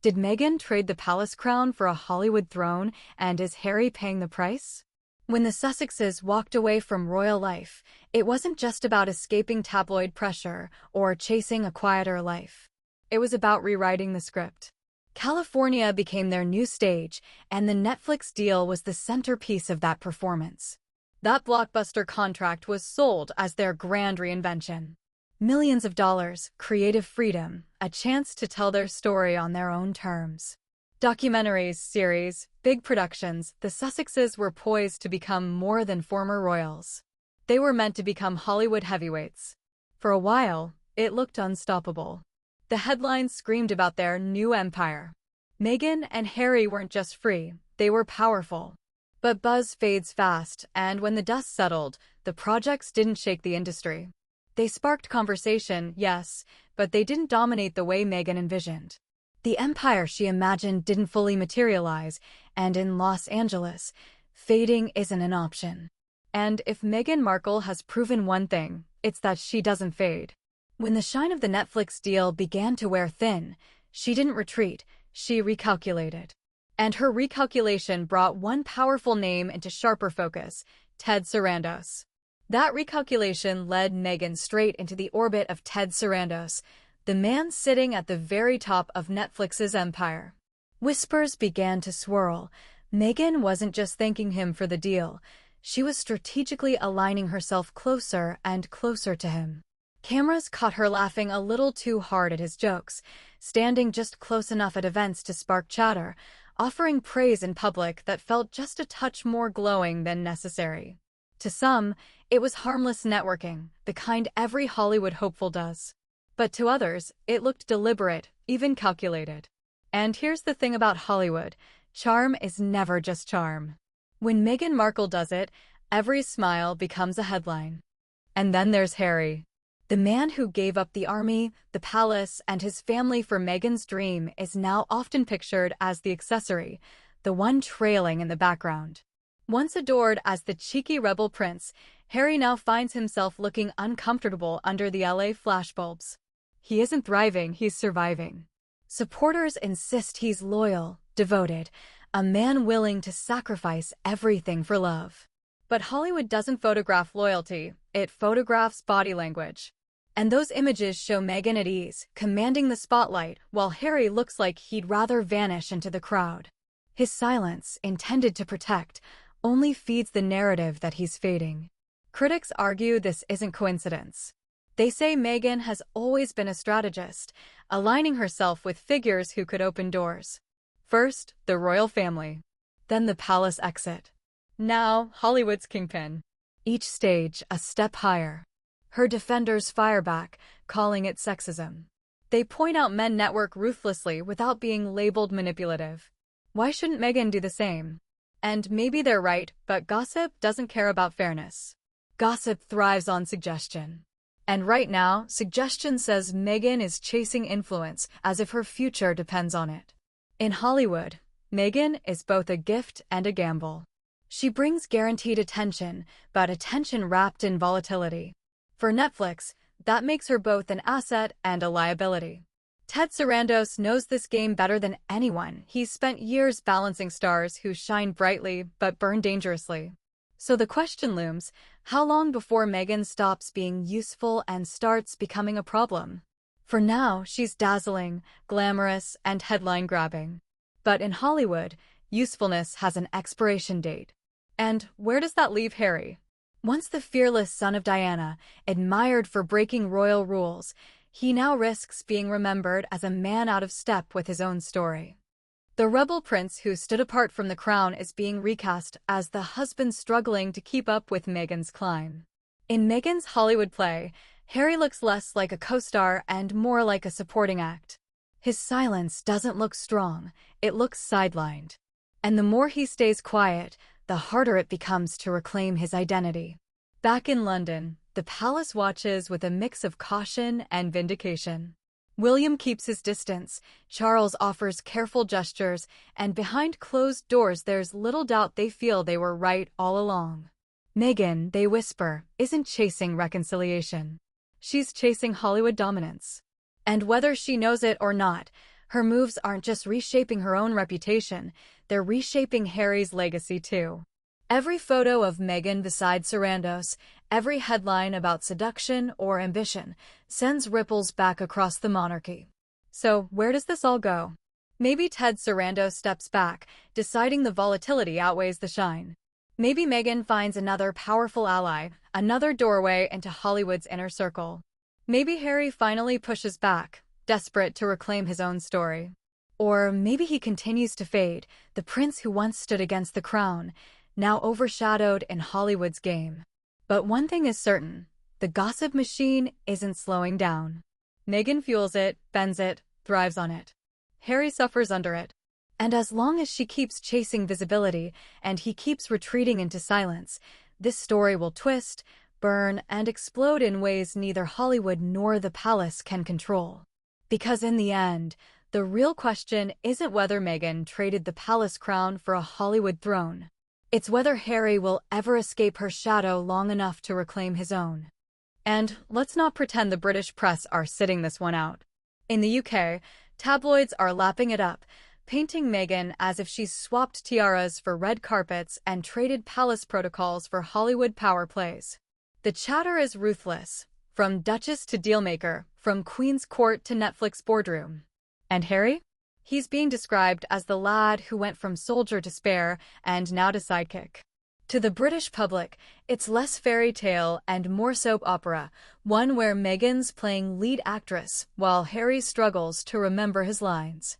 Did Meghan trade the palace crown for a Hollywood throne, and is Harry paying the price? When the Sussexes walked away from royal life, it wasn't just about escaping tabloid pressure or chasing a quieter life. It was about rewriting the script. California became their new stage, and the Netflix deal was the centerpiece of that performance. That blockbuster contract was sold as their grand reinvention. Millions of dollars, creative freedom, a chance to tell their story on their own terms. Documentaries, series, big productions, the Sussexes were poised to become more than former royals. They were meant to become Hollywood heavyweights. For a while, it looked unstoppable. The headlines screamed about their new empire. Meghan and Harry weren't just free, they were powerful. But buzz fades fast, and when the dust settled, the projects didn't shake the industry. They sparked conversation, yes, but they didn't dominate the way Meghan envisioned. The empire she imagined didn't fully materialize, and in Los Angeles, fading isn't an option. And if Meghan Markle has proven one thing, it's that she doesn't fade. When the shine of the Netflix deal began to wear thin, she didn't retreat, she recalculated. And her recalculation brought one powerful name into sharper focus, Ted Sarandos. That recalculation led Meghan straight into the orbit of Ted Sarandos, the man sitting at the very top of Netflix's empire. Whispers began to swirl. Meghan wasn't just thanking him for the deal, she was strategically aligning herself closer and closer to him. Cameras caught her laughing a little too hard at his jokes, standing just close enough at events to spark chatter, offering praise in public that felt just a touch more glowing than necessary. To some, it was harmless networking, the kind every Hollywood hopeful does. But to others, it looked deliberate, even calculated. And here's the thing about Hollywood, charm is never just charm. When Meghan Markle does it, every smile becomes a headline. And then there's Harry. The man who gave up the army, the palace, and his family for Meghan's dream is now often pictured as the accessory, the one trailing in the background. Once adored as the cheeky rebel prince, Harry now finds himself looking uncomfortable under the LA flashbulbs. He isn't thriving, he's surviving. Supporters insist he's loyal, devoted, a man willing to sacrifice everything for love. But Hollywood doesn't photograph loyalty, it photographs body language. And those images show Meghan at ease, commanding the spotlight, while Harry looks like he'd rather vanish into the crowd. His silence, intended to protect, only feeds the narrative that he's fading. Critics argue this isn't coincidence. They say Meghan has always been a strategist, aligning herself with figures who could open doors. First, the royal family. Then the palace exit. Now, Hollywood's kingpin. Each stage a step higher. Her defenders fire back, calling it sexism. They point out men network ruthlessly without being labeled manipulative. Why shouldn't Meghan do the same? And maybe they're right, but gossip doesn't care about fairness. Gossip thrives on suggestion. And right now, suggestion says Meghan is chasing influence as if her future depends on it. In Hollywood, Meghan is both a gift and a gamble. She brings guaranteed attention, but attention wrapped in volatility. For Netflix, that makes her both an asset and a liability. Ted Sarandos knows this game better than anyone. He's spent years balancing stars who shine brightly but burn dangerously. So the question looms, how long before Meghan stops being useful and starts becoming a problem? For now, she's dazzling, glamorous, and headline-grabbing. But in Hollywood, usefulness has an expiration date. And where does that leave Harry? Once the fearless son of Diana, admired for breaking royal rules, he now risks being remembered as a man out of step with his own story. The rebel prince who stood apart from the crown is being recast as the husband struggling to keep up with Meghan's climb. In Meghan's Hollywood play, Harry looks less like a co-star and more like a supporting act. His silence doesn't look strong, it looks sidelined. And the more he stays quiet, the harder it becomes to reclaim his identity. Back in London, the palace watches with a mix of caution and vindication. William keeps his distance, Charles offers careful gestures, and behind closed doors there's little doubt they feel they were right all along. Meghan, they whisper, isn't chasing reconciliation. She's chasing Hollywood dominance. And whether she knows it or not, Her moves aren't just reshaping her own reputation, they're reshaping Harry's legacy too. Every photo of Meghan beside Sarandos, every headline about seduction or ambition, sends ripples back across the monarchy. So, where does this all go? Maybe Ted Sarandos steps back, deciding the volatility outweighs the shine. Maybe Meghan finds another powerful ally, another doorway into Hollywood's inner circle. Maybe Harry finally pushes back, desperate to reclaim his own story. Or maybe he continues to fade, the prince who once stood against the crown, now overshadowed in Hollywood's game. But one thing is certain, the gossip machine isn't slowing down. Meghan fuels it, bends it, thrives on it. Harry suffers under it. And as long as she keeps chasing visibility and he keeps retreating into silence, this story will twist, burn, and explode in ways neither Hollywood nor the palace can control. Because in the end, the real question isn't whether Meghan traded the palace crown for a Hollywood throne. It's whether Harry will ever escape her shadow long enough to reclaim his own. And let's not pretend the British press are sitting this one out. In the UK, tabloids are lapping it up, painting Meghan as if she's swapped tiaras for red carpets and traded palace protocols for Hollywood power plays. The chatter is ruthless, from Duchess to Dealmaker, from Queen's Court to Netflix boardroom. And Harry? He's being described as the lad who went from soldier to spare and now to sidekick. To the British public, it's less fairy tale and more soap opera, one where Meghan's playing lead actress while Harry struggles to remember his lines.